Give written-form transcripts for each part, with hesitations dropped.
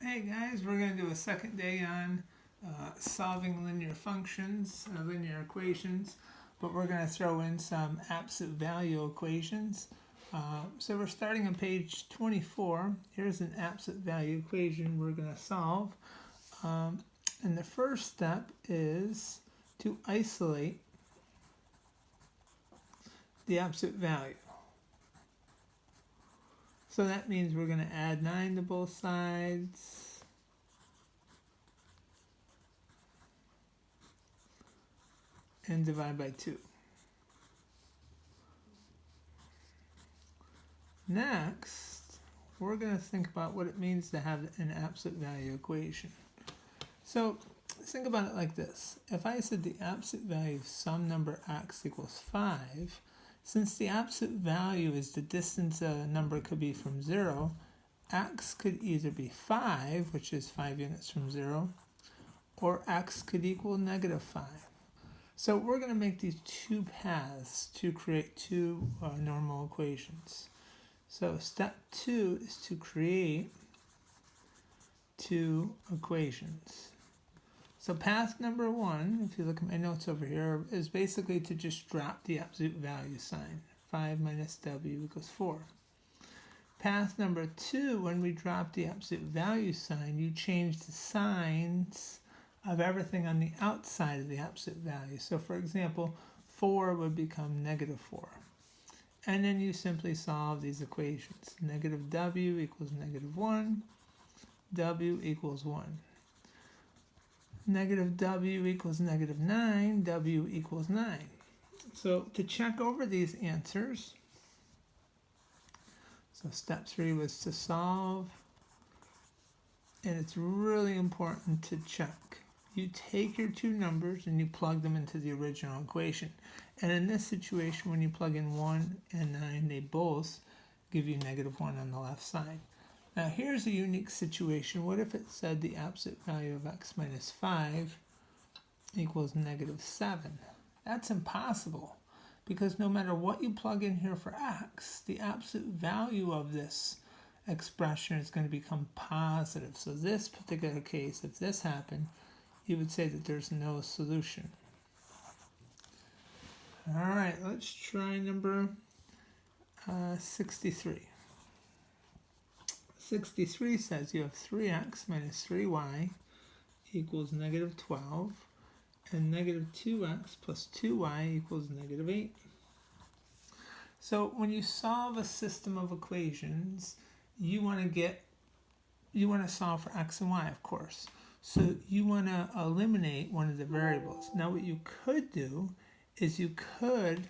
Hey guys, we're going to do a second day on solving linear functions, linear equations, but we're going to throw in some absolute value equations. So we're starting on page 24. Here's an absolute value equation we're going to solve. And the first step is to isolate the absolute value. So that means we're going to add 9 to both sides. And divide by 2. Next, we're going to think about what it means to have an absolute value equation. So think about it like this. If I said the absolute value of some number x equals 5, since the absolute value is the distance a number could be from 0, x could either be 5, which is 5 units from 0, or x could equal negative 5. So we're going to make these two paths to create two normal equations. So step 2 is to create two equations. So path number 1, if you look at my notes over here, is basically to just drop the absolute value sign. 5 minus w equals 4. Path number 2, when we drop the absolute value sign, you change the signs of everything on the outside of the absolute value. So for example, 4 would become negative 4. And then you simply solve these equations. Negative w equals negative 1, w equals 1. Negative w equals negative 9, w equals 9. So to check over these answers, so step 3 was to solve, and it's really important to check. You take your two numbers and you plug them into the original equation. And in this situation, when you plug in 1 and 9, they both give you negative 1 on the left side. Now here's a unique situation. What if it said the absolute value of x minus 5 equals negative 7? That's impossible, because no matter what you plug in here for x, the absolute value of this expression is going to become positive. So this particular case, if this happened, you would say that there's no solution. All right, let's try number 63. 63 says you have 3x minus 3y equals negative 12, and negative 2x plus 2y equals negative 8. So when you solve a system of equations, you want to solve for x and y, of course. So you want to eliminate one of the variables. Now what you could do is you could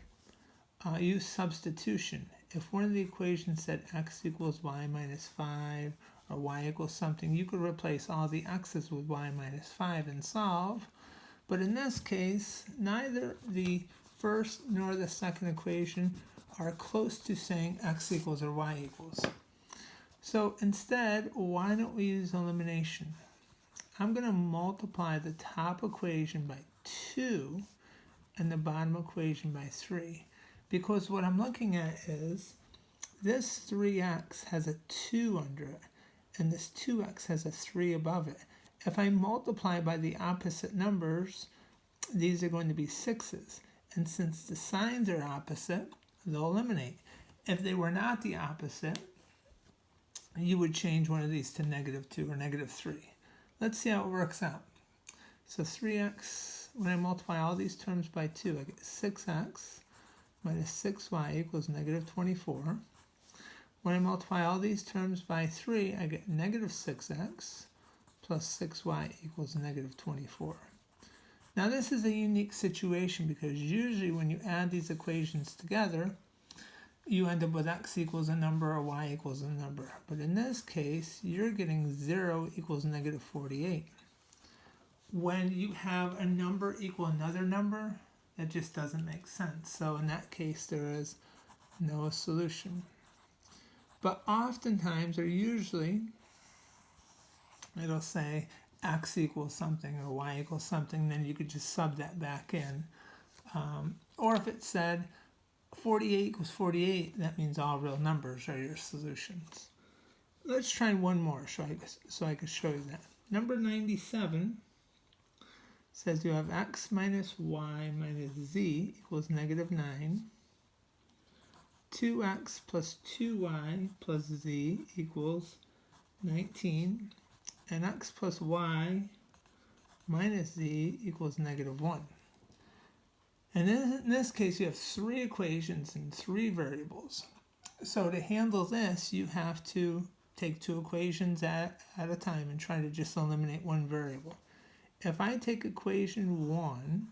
use substitution. If one of the equations said x equals y minus 5 or y equals something, you could replace all the x's with y minus 5 and solve. But in this case, neither the first nor the second equation are close to saying x equals or y equals. So instead, why don't we use elimination? I'm going to multiply the top equation by 2 and the bottom equation by 3. Because what I'm looking at is this 3x has a 2 under it, and this 2x has a 3 above it. If I multiply by the opposite numbers, these are going to be 6's. And since the signs are opposite, they'll eliminate. If they were not the opposite, you would change one of these to negative 2 or negative 3. Let's see how it works out. So 3x, when I multiply all these terms by 2, I get 6x minus 6y equals negative 24. When I multiply all these terms by 3, I get negative 6x plus 6y equals negative 24. Now this is a unique situation because usually when you add these equations together, you end up with x equals a number or y equals a number. But in this case, you're getting 0 equals negative 48. When you have a number equal another number, it just doesn't make sense. So in that case, there is no solution. But oftentimes, or usually, it'll say x equals something or y equals something, then you could just sub that back in. Or if it said 48 equals 48, that means all real numbers are your solutions. let's try one more so I can show you that. Number 97 says you have x minus y minus z equals negative 9. 2x plus 2y plus z equals 19. And x plus y minus z equals negative 1. And in this case, you have 3 equations and 3 variables. So to handle this, you have to take 2 equations at a time and try to just eliminate 1 variable. If I take equation 1,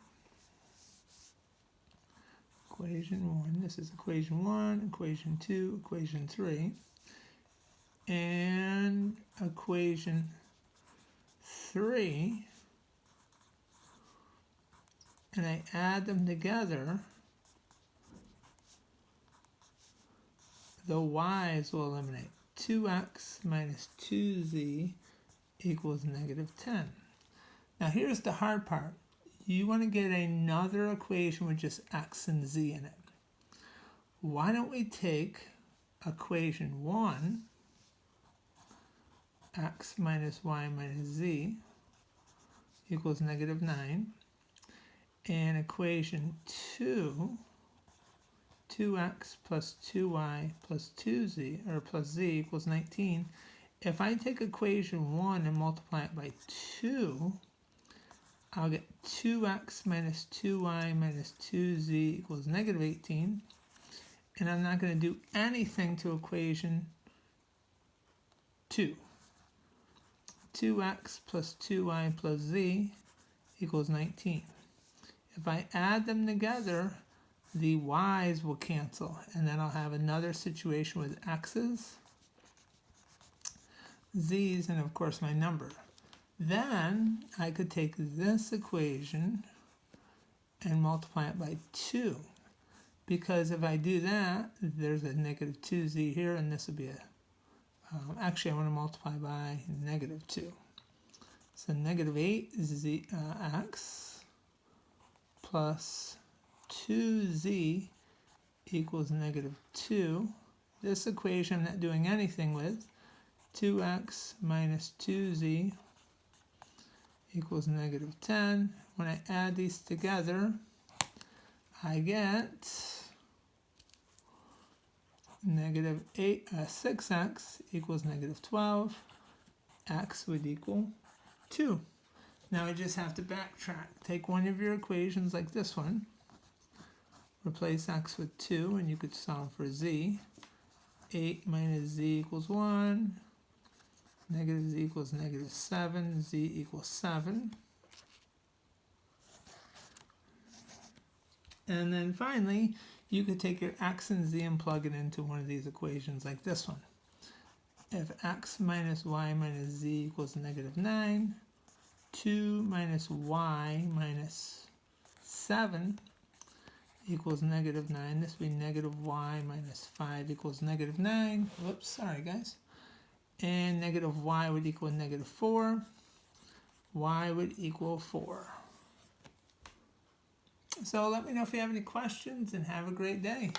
this is equation 1, equation 2, equation 3, and equation 3, and I add them together, the y's will eliminate. 2x minus 2z equals negative 10. Now here's the hard part. You want to get another equation with just x and z in it. Why don't we take equation 1, x minus y minus z equals negative 9, and equation 2, 2x plus 2y plus 2z, or plus z equals 19. If I take equation 1 and multiply it by 2, I'll get 2x minus 2y minus 2z equals negative 18. And I'm not going to do anything to equation 2. 2x plus 2y plus z equals 19. If I add them together, the y's will cancel, and then I'll have another situation with x's, z's, and of course my number. Then I could take this equation and multiply it by 2, because if I do that, there's a negative 2z here, and this will be a, actually I want to multiply by negative 2. So negative 8x plus 2z equals negative 2. This equation I'm not doing anything with. 2x minus 2z equals negative 10. When I add these together, I get negative 6x equals negative 12. X would equal 2. Now I just have to backtrack. Take one of your equations like this one, replace x with 2, and you could solve for z. 8 minus z equals 1. Negative z equals negative 7. Z equals 7. And then finally, you could take your x and z and plug it into one of these equations like this one. If x minus y minus z equals negative 9, 2 minus y minus 7 equals negative 9. This would be negative y minus 5 equals negative 9. Whoops, sorry guys. And negative y would equal negative 4. Y would equal 4. So let me know if you have any questions, and have a great day.